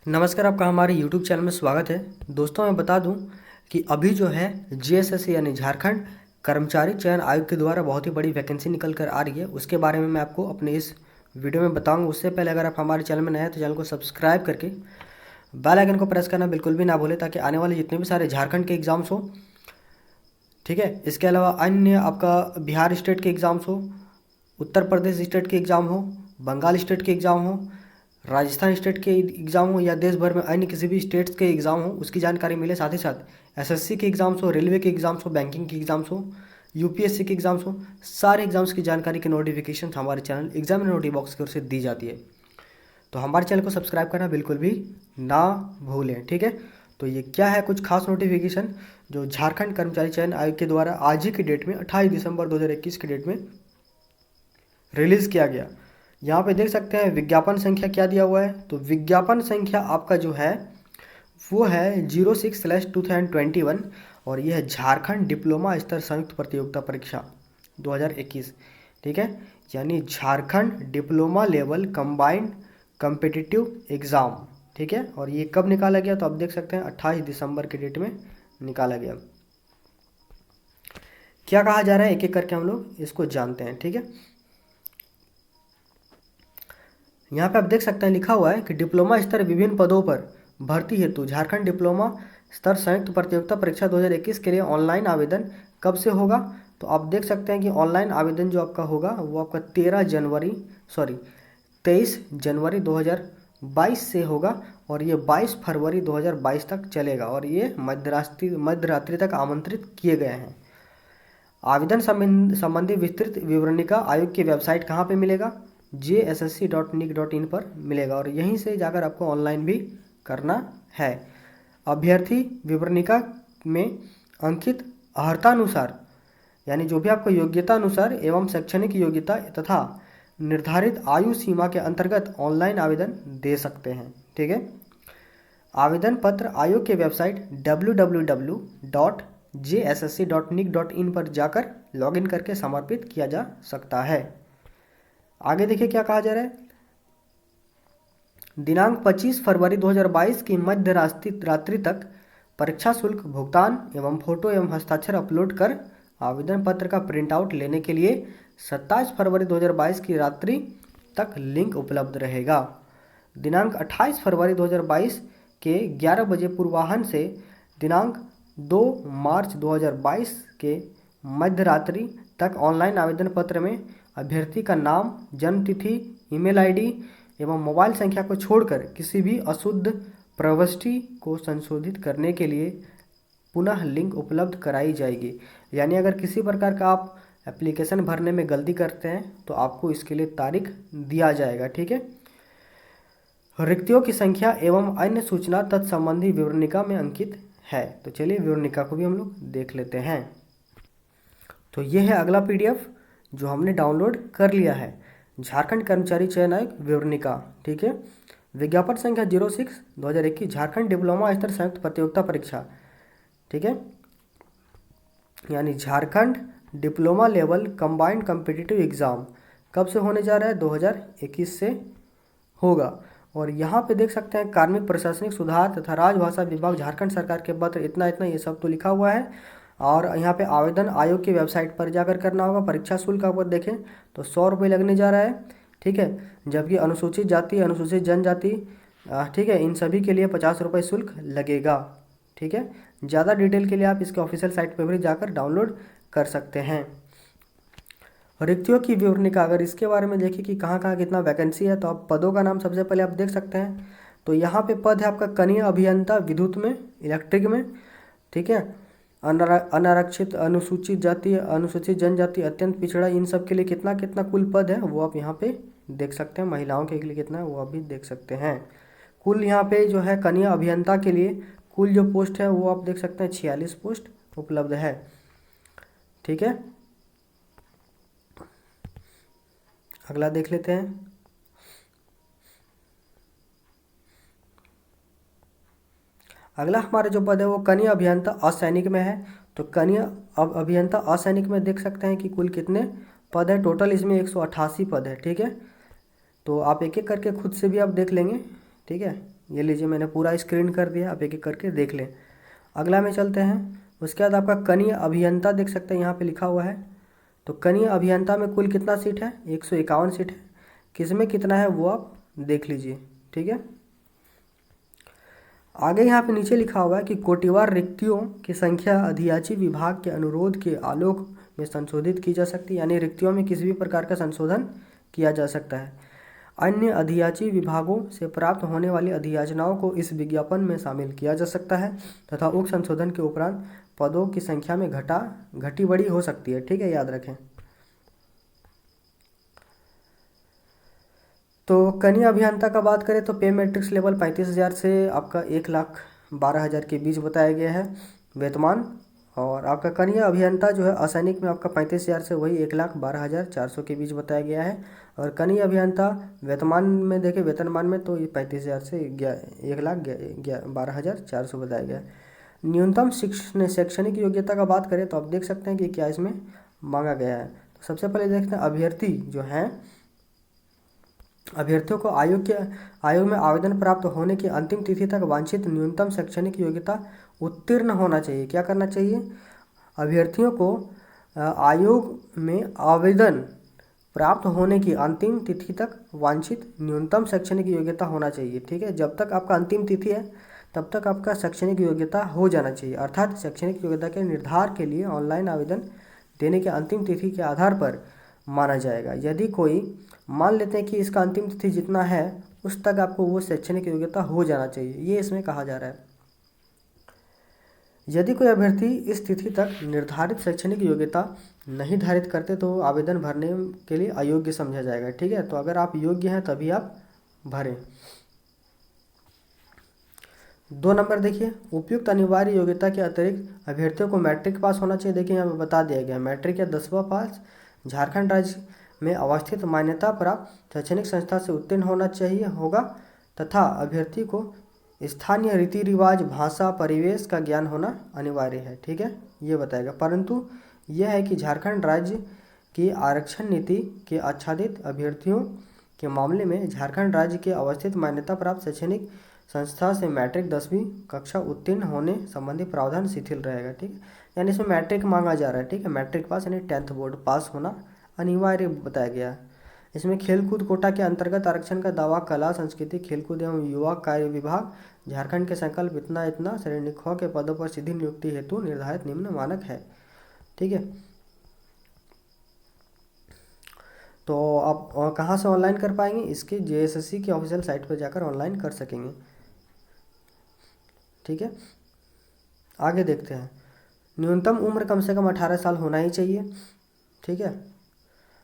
नमस्कार, आपका हमारे YouTube चैनल में स्वागत है। दोस्तों, मैं बता दूं कि अभी जो है जीएसएससी यानी झारखंड कर्मचारी चयन आयोग के द्वारा बहुत ही बड़ी वैकेंसी निकल कर आ रही है। उसके बारे में मैं आपको अपने इस वीडियो में बताऊंगा। उससे पहले अगर आप हमारे चैनल में नए हैं तो चैनल को सब्सक्राइब करके बेल आइकन को प्रेस करना बिल्कुल भी ना भूलें, ताकि आने वाले जितने भी सारे झारखंड के एग्ज़ाम्स हो, ठीक है, इसके अलावा अन्य आपका बिहार स्टेट के एग्ज़ाम्स हो, उत्तर प्रदेश स्टेट के एग्ज़ाम हो, बंगाल स्टेट के एग्ज़ाम हो, राजस्थान स्टेट के एग्ज़ाम हो या देश भर में अन्य किसी भी स्टेट्स के एग्ज़ाम हो, उसकी जानकारी मिले। साथ ही साथ एसएससी के एग्ज़ाम्स हो, रेलवे के एग्ज़ाम्स हो, बैंकिंग के एग्ज़ाम्स हो, यूपीएससी के एग्ज़ाम्स हो, सारे एग्ज़ाम्स की जानकारी के नोटिफिकेशन हमारे चैनल एग्जामिनर नोटिस बॉक्स की ओर से दी जाती है। तो हमारे चैनल को सब्सक्राइब करना बिल्कुल भी ना भूलें, ठीक है। तो ये क्या है, कुछ खास नोटिफिकेशन जो झारखंड कर्मचारी चयन आयोग के द्वारा आज ही की डेट में 28 दिसंबर 2021 की डेट में रिलीज़ किया गया। यहाँ पे देख सकते हैं विज्ञापन संख्या क्या दिया हुआ है। तो विज्ञापन संख्या आपका जो है वो है 06/2021 और यह है झारखंड डिप्लोमा स्तर संयुक्त प्रतियोगिता परीक्षा 2021, ठीक है, यानी Jharkhand diploma level combined competitive exam, ठीक है। और ये कब निकाला गया, तो आप देख सकते हैं 28 दिसंबर की डेट में निकाला गया। क्या कहा जा रहा है, एक एक करके हम लोग इसको जानते हैं, ठीक है। यहाँ पे आप देख सकते हैं लिखा हुआ है कि डिप्लोमा स्तर विभिन्न पदों पर भर्ती हेतु झारखंड डिप्लोमा स्तर संयुक्त प्रतियोगिता परीक्षा 2021 के लिए ऑनलाइन आवेदन कब से होगा। तो आप देख सकते हैं कि ऑनलाइन आवेदन जो आपका होगा वो आपका 23 जनवरी 2022 से होगा और ये 22 फरवरी 2022 तक चलेगा और ये मध्यरात्रि तक आमंत्रित किए गए हैं। आवेदन संबंधी विस्तृत विवरणिका आयोग की वेबसाइट कहाँ पे मिलेगा, JSSC.nic.in पर मिलेगा और यहीं से जाकर आपको ऑनलाइन भी करना है। अभ्यर्थी विवरणिका में अंकित अर्हतानुसार, यानी जो भी आपको योग्यता अनुसार एवं शैक्षणिक योग्यता तथा निर्धारित आयु सीमा के अंतर्गत ऑनलाइन आवेदन दे सकते हैं, ठीक है। आवेदन पत्र आयोग के वेबसाइट www.jssc.nic.in पर जाकर लॉगिन करके समर्पित किया जा सकता है। आगे देखिए क्या कहा जा रहा है। दिनांक 25 फरवरी 2022 की मध्य रात्रि तक परीक्षा शुल्क भुगतान एवं फोटो एवं हस्ताक्षर अपलोड कर आवेदन पत्र का प्रिंट आउट लेने के लिए 27 फरवरी 2022 की रात्रि तक लिंक उपलब्ध रहेगा। दिनांक 28 फरवरी 2022 के 11 बजे पूर्वाह्न से दिनांक 2 मार्च 2022 के मध्य रात्रि तक ऑनलाइन आवेदन पत्र में अभ्यर्थी का नाम, जन्म तिथि, ईमेल आईडी एवं मोबाइल संख्या को छोड़कर किसी भी अशुद्ध प्रविष्टि को संशोधित करने के लिए पुनः लिंक उपलब्ध कराई जाएगी। यानी अगर किसी प्रकार का आप एप्लीकेशन भरने में गलती करते हैं तो आपको इसके लिए तारीख दिया जाएगा, ठीक है। रिक्तियों की संख्या एवं अन्य सूचना तत्संबंधी विवरणिका में अंकित है। तो चलिए विवरणिका को भी हम लोग देख लेते हैं। तो ये है अगला PDF जो हमने डाउनलोड कर लिया है, झारखंड कर्मचारी चयन आयोग विवरणिका, ठीक है। विज्ञापन संख्या 06/2021 झारखंड डिप्लोमा स्तर संयुक्त प्रतियोगिता परीक्षा, ठीक है, यानी Jharkhand diploma level combined competitive exam कब से होने जा रहा है, 2021 से होगा। और यहाँ पे देख सकते हैं कार्मिक प्रशासनिक सुधार तथा राजभाषा विभाग झारखंड सरकार के पत्र इतना इतना ये सब तो लिखा हुआ है। और यहाँ पे आवेदन आयोग की वेबसाइट पर जाकर करना होगा। परीक्षा शुल्क आप देखें तो 100 रुपये लगने जा रहा है, ठीक है, जबकि अनुसूचित जाति, अनुसूचित जनजाति, ठीक है, इन सभी के लिए 50 रुपये शुल्क लगेगा, ठीक है। ज़्यादा डिटेल के लिए आप इसके ऑफिशियल साइट पर भी जाकर डाउनलोड कर सकते हैं। रिक्तियों की विवरणिका, अगर इसके बारे में देखें कि कहाँ कहाँ कितना वैकेंसी है, तो आप पदों का नाम सबसे पहले आप देख सकते हैं। तो यहाँ पे पद है आपका कनीय अभियंता विद्युत में, इलेक्ट्रिक में, ठीक है। अनारक्षित, अनुसूचित जाति, अनुसूचित जनजाति, अत्यंत पिछड़ा, इन सब के लिए कितना कितना कुल पद है वो आप यहाँ पे देख सकते हैं। महिलाओं के लिए कितना है वो आप भी देख सकते हैं। कुल यहाँ पे जो है कनीय अभियंता के लिए कुल जो पोस्ट है वो आप देख सकते हैं 46 पोस्ट उपलब्ध है, ठीक है। अगला देख लेते हैं। अगला हमारा जो पद है वो कनीय अभियंता असैनिक में है। तो कनीय अभियंता असैनिक में देख सकते हैं कि कुल कितने पद है। टोटल इसमें 188 पद है, ठीक है। तो आप एक एक करके खुद से भी आप देख लेंगे, ठीक है। ये लीजिए मैंने पूरा स्क्रीन कर दिया, आप एक एक करके देख लें। अगला में चलते हैं। उसके बाद आपका कनीय अभियंता देख सकते हैं यहाँ पे लिखा हुआ है। तो कनीय अभियंता में कुल कितना सीट है? 151 सीट है। किसमें कितना है वो आप देख लीजिए, ठीक है। आगे यहाँ पे नीचे लिखा हुआ है कि कोटिवार रिक्तियों की संख्या अधियाची विभाग के अनुरोध के आलोक में संशोधित की जा सकती है, यानी रिक्तियों में किसी भी प्रकार का संशोधन किया जा सकता है। अन्य अधियाची विभागों से प्राप्त होने वाली अधियाचनाओं को इस विज्ञापन में शामिल किया जा सकता है तथा उक्त संशोधन के उपरांत पदों की संख्या में घटी बढ़ी हो सकती है, ठीक है, याद रखें। तो कनीय अभियंता का बात करें तो पे मैट्रिक्स लेवल 35,000 से आपका 1,12,000 के बीच बताया गया है वेतमान। और आपका कनीय अभियंता जो है असैनिक में आपका 35,000 से वही 1,12,400 के बीच बताया गया है। और कनीय अभियंता वेतमान में देखें, वेतनमान में तो ये 35,000 से 1,12,400 बताया गया है। न्यूनतम शैक्षणिक योग्यता का बात करें तो आप देख सकते हैं कि क्या इसमें मांगा गया है। तो सबसे पहले देखते हैं अभ्यर्थी जो हैं, अभ्यर्थियों को आयोग में आवेदन प्राप्त होने की अंतिम तिथि तक वांछित न्यूनतम शैक्षणिक योग्यता उत्तीर्ण होना चाहिए। क्या करना चाहिए? अभ्यर्थियों को आयोग में आवेदन प्राप्त होने की अंतिम तिथि तक वांछित न्यूनतम शैक्षणिक योग्यता होना चाहिए, ठीक है। जब तक आपका अंतिम तिथि है तब तक आपका शैक्षणिक योग्यता हो जाना चाहिए। अर्थात शैक्षणिक योग्यता के निर्धारण के लिए ऑनलाइन आवेदन देने के अंतिम तिथि के आधार पर माना जाएगा। यदि कोई मान लेते हैं कि इसका अंतिम तिथि जितना है उस तक आपको वो शैक्षणिक योग्यता हो जाना चाहिए, ये इसमें कहा जा रहा है। यदि कोई अभ्यर्थी इस तिथि तक निर्धारित शैक्षणिक योग्यता नहीं धारित करते तो आवेदन भरने के लिए अयोग्य समझा जाएगा, ठीक है। तो अगर आप योग्य हैं तभी आप भरें। 2 नंबर देखिए, उपयुक्त अनिवार्य योग्यता के अतिरिक्त अभ्यर्थियों को मैट्रिक पास होना चाहिए। देखिए यहाँ पर बता दिया गया मैट्रिक या 10वां पास झारखंड राज्य में अवस्थित मान्यता प्राप्त शैक्षणिक संस्था से उत्तीर्ण होना चाहिए होगा तथा अभ्यर्थी को स्थानीय रीति रिवाज, भाषा, परिवेश का ज्ञान होना अनिवार्य है, ठीक है, ये बताएगा। परंतु यह है कि झारखंड राज्य की आरक्षण नीति के आच्छादित अभ्यर्थियों के मामले में झारखंड राज्य के अवस्थित मान्यता प्राप्त शैक्षणिक संस्था से मैट्रिक 10वीं कक्षा उत्तीर्ण होने संबंधी प्रावधान शिथिल रहेगा, ठीक है। यानी इसमें मैट्रिक मांगा जा रहा है, ठीक है, मैट्रिक पास यानी 10th बोर्ड पास होना अनिवार्य बताया गया है। इसमें खेलकूद कोटा के अंतर्गत आरक्षण का दावा कला, संस्कृति, खेलकूद एवं युवा कार्य विभाग झारखंड के संकल्प इतना श्रेणी ख के पदों पर सीधी नियुक्ति हेतु निर्धारित निम्न मानक है, ठीक है। तो आप कहाँ से ऑनलाइन कर पाएंगे? इसके JSSC की ऑफिशियल साइट पर जाकर ऑनलाइन कर सकेंगे, ठीक है। आगे देखते हैं। न्यूनतम उम्र कम से कम 18 साल होना ही चाहिए, ठीक है।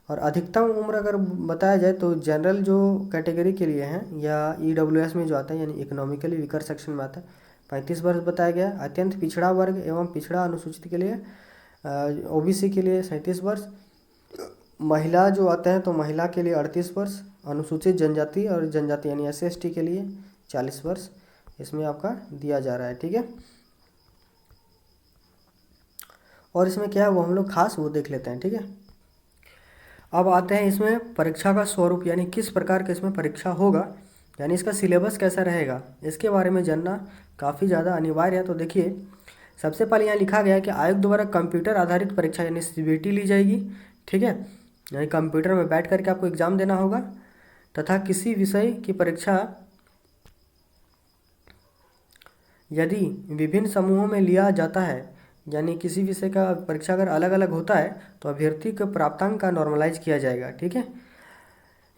और अधिकतम उम्र अगर बताया जाए तो जनरल जो कैटेगरी के लिए हैं या EWS में जो आता है यानी इकोनॉमिकली वीकर सेक्शन में आता है 35 वर्ष बताया गया। अत्यंत पिछड़ा वर्ग एवं पिछड़ा अनुसूचित के लिए OBC के लिए 37 वर्ष। महिला जो आते हैं तो महिला के लिए 38 वर्ष। अनुसूचित जनजाति और जनजाति यानी SC/ST के लिए 40 वर्ष इसमें आपका दिया जा रहा है, ठीक है। और इसमें क्या है वो हम लोग खास वो देख लेते हैं, ठीक है। अब आते हैं इसमें परीक्षा का स्वरूप, यानी किस प्रकार का इसमें परीक्षा होगा, यानी इसका सिलेबस कैसा रहेगा, इसके बारे में जानना काफ़ी ज़्यादा अनिवार्य है। तो देखिए सबसे पहले यहाँ लिखा गया है कि आयोग द्वारा कंप्यूटर आधारित परीक्षा यानी CBT ली जाएगी, ठीक है। यानी कंप्यूटर में बैठ करके आपको एग्ज़ाम देना होगा तथा किसी विषय की परीक्षा यदि विभिन्न समूहों में लिया जाता है, यानी किसी विषय का परीक्षा अगर अलग अलग होता है तो अभ्यर्थी के प्राप्तांक का नॉर्मलाइज किया जाएगा, ठीक है।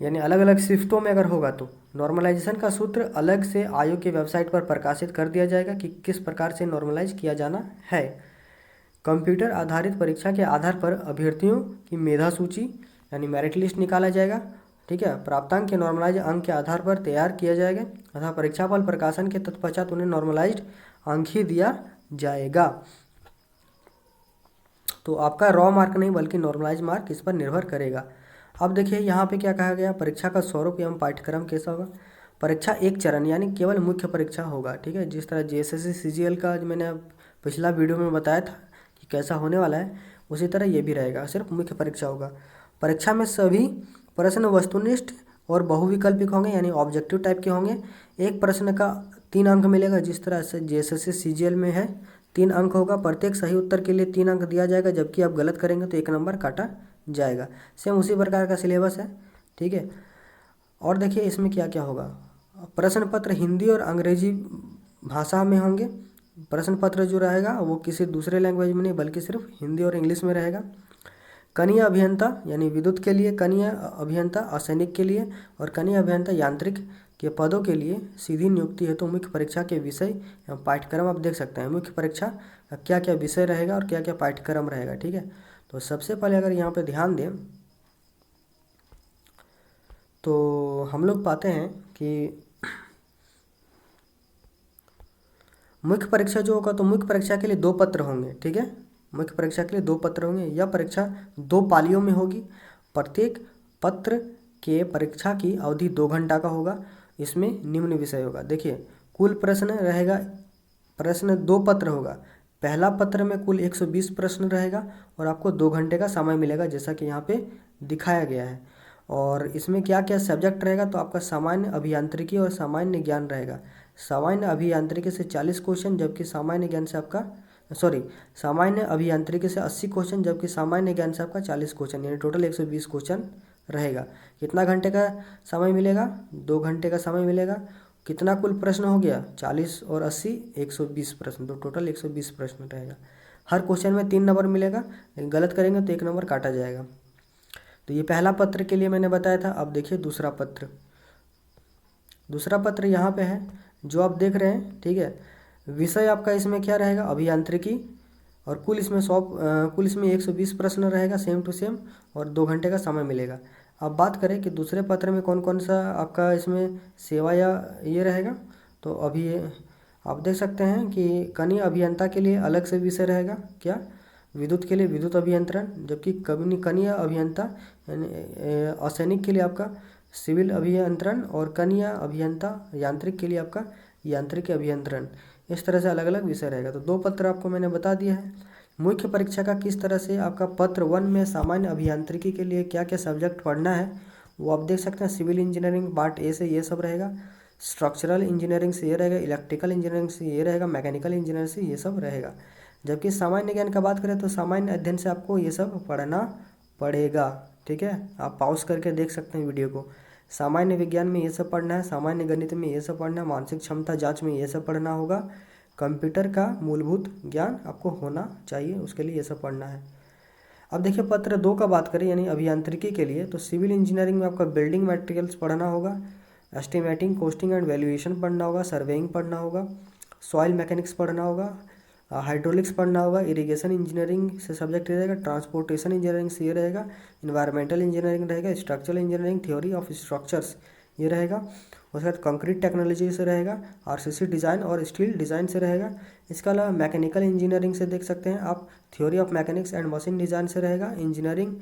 यानी अलग अलग शिफ्टों में अगर होगा तो नॉर्मलाइजेशन का सूत्र अलग से आयोग की वेबसाइट पर प्रकाशित कर दिया जाएगा कि किस प्रकार से नॉर्मलाइज किया जाना है। कंप्यूटर आधारित परीक्षा के आधार पर अभ्यर्थियों की मेधा सूची यानी मेरिट लिस्ट निकाला जाएगा, ठीक है। प्राप्तांक के नॉर्मलाइज अंक के आधार पर तैयार किया जाएगा तथा परीक्षाफल प्रकाशन के तत्पश्चात उन्हें नॉर्मलाइज्ड अंक ही दिया जाएगा। तो आपका रॉ मार्क नहीं बल्कि नॉर्मलाइज मार्क इस पर निर्भर करेगा। अब देखिए यहाँ पे क्या कहा गया, परीक्षा का स्वरूप एवं पाठ्यक्रम कैसा होगा। परीक्षा एक चरण यानी केवल मुख्य परीक्षा होगा, ठीक है। जिस तरह JSSC CGL का मैंने पिछला वीडियो में बताया था कि कैसा होने वाला है, उसी तरह ये भी रहेगा, सिर्फ मुख्य परीक्षा होगा। परीक्षा में सभी प्रश्न वस्तुनिष्ठ और बहुविकल्पिक होंगे यानी ऑब्जेक्टिव टाइप के होंगे। एक प्रश्न का 3 अंक मिलेगा, जिस तरह से जैसे सीजीएल में है 3 अंक होगा। प्रत्येक सही उत्तर के लिए 3 अंक दिया जाएगा, जबकि आप गलत करेंगे तो 1 नंबर काटा जाएगा। सेम उसी प्रकार का सिलेबस है, ठीक है। और देखिए इसमें क्या क्या होगा। प्रश्न पत्र हिंदी और अंग्रेजी भाषा में होंगे। प्रश्न पत्र जो रहेगा वो किसी दूसरे लैंग्वेज में नहीं बल्कि सिर्फ हिंदी और इंग्लिश में रहेगा। कनीय अभियंता यानी विद्युत के लिए, कनीय अभियंता असैनिक के लिए और कनीय अभियंता यांत्रिक के पदों के लिए सीधी नियुक्ति है। तो मुख्य परीक्षा के विषय एवं पाठ्यक्रम आप देख सकते हैं, मुख्य परीक्षा का क्या क्या विषय रहेगा और क्या क्या पाठ्यक्रम रहेगा, ठीक है। तो सबसे पहले अगर यहाँ पे ध्यान दें तो हम लोग पाते हैं कि मुख्य परीक्षा जो होगा तो मुख्य परीक्षा के लिए 2 पत्र होंगे, ठीक है। मुख्य परीक्षा के लिए 2 पत्र होंगे। यह परीक्षा 2 पालियों में होगी। प्रत्येक पत्र के परीक्षा की अवधि 2 घंटा का होगा। इसमें निम्न विषय होगा। देखिए कुल प्रश्न रहेगा, प्रश्न 2 पत्र होगा। पहला पत्र में कुल 120 प्रश्न रहेगा और आपको 2 घंटे का समय मिलेगा, जैसा कि यहाँ पे दिखाया गया है। और इसमें क्या क्या सब्जेक्ट रहेगा तो आपका सामान्य अभियांत्रिकी और सामान्य ज्ञान रहेगा। सामान्य अभियांत्रिकी से 40 क्वेश्चन, जबकि सामान्य ज्ञान से आपका सामान्य अभियांत्रिकी से 80 क्वेश्चन, जबकि सामान्य ज्ञान से आपका 40 क्वेश्चन, यानी टोटल 120 क्वेश्चन रहेगा। कितना घंटे का समय मिलेगा? 2 घंटे का समय मिलेगा। कितना कुल प्रश्न हो गया? 40 और 80 120 प्रश्न, तो टोटल 120 प्रश्न रहेगा। हर क्वेश्चन में 3 नंबर मिलेगा, गलत करेंगे तो 1 नंबर काटा जाएगा। तो ये पहला पत्र के लिए मैंने बताया था। अब देखिए दूसरा पत्र। दूसरा पत्र यहाँ पे है जो आप देख रहे हैं, ठीक है। विषय आपका इसमें क्या रहेगा? अभियांत्रिकी। और कुल इसमें 120 प्रश्न रहेगा, सेम टू सेम, और 2 घंटे का समय मिलेगा। अब बात करें कि दूसरे पत्र में कौन कौन सा आपका इसमें सेवा या ये रहेगा, तो अभी आप देख सकते हैं कि कनीय अभियंता के लिए अलग से विषय रहेगा। क्या? विद्युत के लिए विद्युत अभियंत्रण, जबकि कनीय अभियंता यानी असैनिक के लिए आपका सिविल अभियंत्रण, और कनीय अभियंता यांत्रिक के लिए आपका यांत्रिक अभियंत्रण। इस तरह से अलग अलग विषय रहेगा। तो 2 पत्र आपको मैंने बता दिया है। मुख्य परीक्षा का किस तरह से आपका पत्र 1 में सामान्य अभियांत्रिकी के लिए क्या क्या सब्जेक्ट पढ़ना है वो आप देख सकते हैं। सिविल इंजीनियरिंग पार्ट ए से ये सब रहेगा, स्ट्रक्चरल इंजीनियरिंग से ये रहेगा, इलेक्ट्रिकल इंजीनियरिंग से ये रहेगा, मैकेनिकल इंजीनियरिंग से ये सब रहेगा। जबकि सामान्य ज्ञान का बात करें तो सामान्य अध्ययन से आपको ये सब पढ़ना पड़ेगा, ठीक है। आप पॉज करके देख सकते हैं वीडियो को। सामान्य विज्ञान में ये सब पढ़ना है, सामान्य गणित में ये सब पढ़ना है, मानसिक क्षमता जांच में ये सब पढ़ना होगा, कंप्यूटर का मूलभूत ज्ञान आपको होना चाहिए, उसके लिए ये सब पढ़ना है। अब देखिए पत्र 2 का बात करें यानी अभियांत्रिकी के लिए, तो सिविल इंजीनियरिंग में आपका बिल्डिंग मटेरियल्स पढ़ना होगा, एस्टिमेटिंग, कॉस्टिंग एंड वैल्यूएशन पढ़ना होगा, सर्वेइंग पढ़ना होगा, सॉइल मैकेनिक्स पढ़ना होगा, हाइड्रोलिक्स पढ़ना होगा, इरिगेशन इंजीनियरिंग से सब्जेक्ट रहेगा, ट्रांसपोर्टेशन इंजीनियरिंग से ये रहेगा, इन्वायरमेंटल इंजीनियरिंग रहेगा, structural engineering, theory of structures ये रहेगा। उसके बाद कंक्रीट टेक्नोलॉजी से रहेगा, आरसीसी डिज़ाइन और स्टील डिज़ाइन से रहेगा। इसके अलावा मैकेनिकल इंजीनियरिंग से देख सकते हैं आप, theory of mechanics and machine design से रहेगा, engineering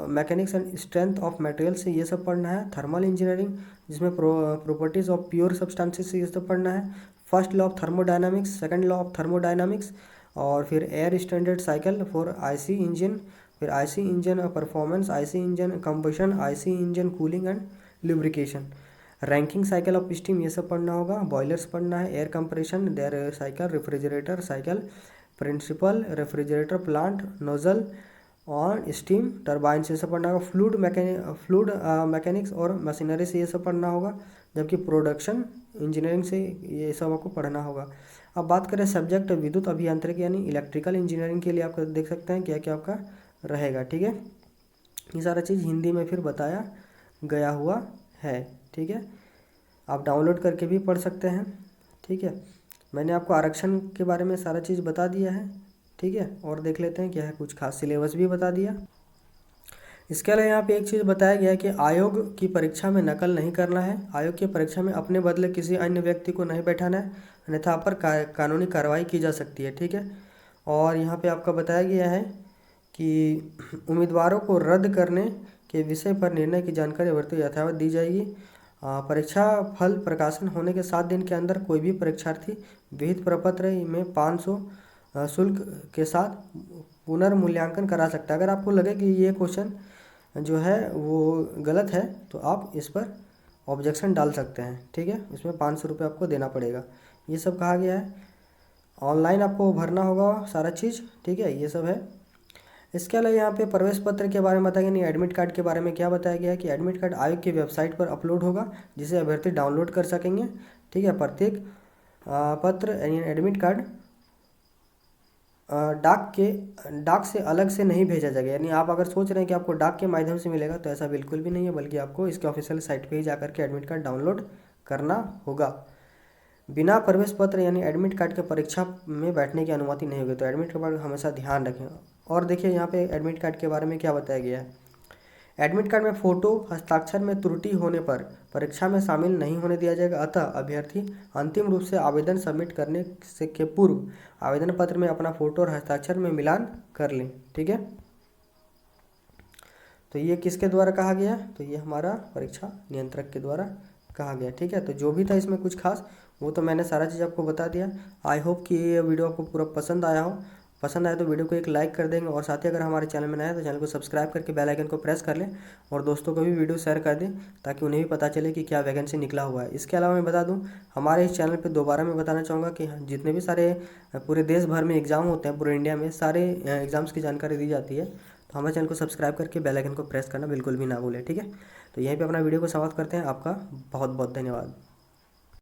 mechanics and strength of material से ये सब पढ़ना है। थर्मल इंजीनियरिंग जिसमें प्रॉपर्टीज़ ऑफ प्योर सब्सटेंसेस से ये सब पढ़ना है। First law of thermodynamics, second law of thermodynamics, और फिर air standard cycle for IC engine, फिर IC engine performance, IC engine combustion, IC engine cooling and lubrication, Rankine cycle of steam ये सब पढ़ना होगा। बॉयलर्स पढ़ना है, air compression, there cycle, refrigerator cycle, principle, refrigerator plant, nozzle और steam turbine से ये सब पढ़ना होगा। फ्लूड मैकेनिक्स और मशीनरी से ये सब पढ़ना होगा। जबकि प्रोडक्शन इंजीनियरिंग से ये सब आपको पढ़ना होगा। अब बात करें सब्जेक्ट विद्युत अभियांत्रिकी यानी इलेक्ट्रिकल इंजीनियरिंग के लिए आप देख सकते हैं क्या क्या आपका रहेगा, ठीक है। ये सारा चीज़ हिंदी में फिर बताया गया हुआ है, ठीक है। आप डाउनलोड करके भी पढ़ सकते हैं, ठीक है। मैंने आपको आरक्षण के बारे में सारा चीज़ बता दिया है, ठीक है। और देख लेते हैं क्या है, कुछ खास सिलेबस भी बता दिया। इसके अलावा यहाँ पे एक चीज़ बताया गया है कि आयोग की परीक्षा में नकल नहीं करना है। आयोग की परीक्षा में अपने बदले किसी अन्य व्यक्ति को नहीं बैठाना है, अन्यथा आप पर कानूनी कार्रवाई की जा सकती है, ठीक है। और यहाँ पे आपका बताया गया है कि उम्मीदवारों को रद्द करने के विषय पर निर्णय की जानकारी यथावत दी जाएगी। परीक्षा फल प्रकाशन होने के 7 दिन के अंदर कोई भी परीक्षार्थी विहित प्रपत्र में 500 शुल्क के साथ पुनर्मूल्यांकन करा सकता है। अगर आपको लगे कि ये क्वेश्चन जो है वो गलत है तो आप इस पर ऑब्जेक्शन डाल सकते हैं। ठीक है, इसमें 500 रुपये आपको देना पड़ेगा। ये सब कहा गया है, ऑनलाइन आपको भरना होगा सारा चीज़। ठीक है, ये सब है। इसके अलावा यहाँ पे प्रवेश पत्र के बारे में बताया, नहीं एडमिट कार्ड के बारे में क्या बताया गया है कि एडमिट कार्ड आयोग की वेबसाइट पर अपलोड होगा, जिसे अभ्यर्थी डाउनलोड कर सकेंगे। ठीक है, प्रत्येक पत्र यानी एडमिट कार्ड डाक से अलग से नहीं भेजा जाएगा। यानी आप अगर सोच रहे हैं कि आपको डाक के माध्यम से मिलेगा तो ऐसा बिल्कुल भी नहीं है, बल्कि आपको इसके ऑफिशियल साइट पे ही जाकर के एडमिट कार्ड डाउनलोड करना होगा। बिना प्रवेश पत्र यानी एडमिट कार्ड के परीक्षा में बैठने की अनुमति नहीं होगी। तो एडमिट कार्ड हमेशा ध्यान रखें। और देखिए यहाँ पे एडमिट कार्ड के बारे में क्या बताया गया है। एडमिट कार्ड में फोटो हस्ताक्षर में त्रुटि होने पर परीक्षा में शामिल नहीं होने दिया जाएगा। अतः अभ्यर्थी अंतिम रूप से आवेदन सबमिट करने से के पूर्व आवेदन पत्र में अपना फोटो और हस्ताक्षर में मिलान कर लें। ठीक है, तो ये किसके द्वारा कहा गया? तो ये हमारा परीक्षा नियंत्रक के द्वारा कहा गया। ठीक है, तो जो भी था इसमें कुछ खास वो तो मैंने सारा चीज़ आपको बता दिया। आई होप कि ये वीडियो आपको पूरा पसंद आया हो। पसंद आए तो वीडियो को एक लाइक कर देंगे, और साथ ही अगर हमारे चैनल में नया है तो चैनल को सब्सक्राइब करके बेल आइकन को प्रेस कर लें, और दोस्तों को भी वीडियो शेयर कर दें ताकि उन्हें भी पता चले कि क्या वैकेंसी निकला हुआ है। इसके अलावा मैं बता दूं, हमारे इस चैनल पे दोबारा मैं बताना चाहूँगा कि जितने भी सारे पूरे देश भर में एग्ज़ाम होते हैं, पूरे इंडिया में सारे एग्ज़ाम्स की जानकारी दी जाती है। तो हमारे चैनल को सब्सक्राइब करके बेल आइकन को प्रेस करना बिल्कुल भी ना भूलें। ठीक है, तो यहीं पर अपना वीडियो को समाप्त करते हैं। आपका बहुत बहुत धन्यवाद।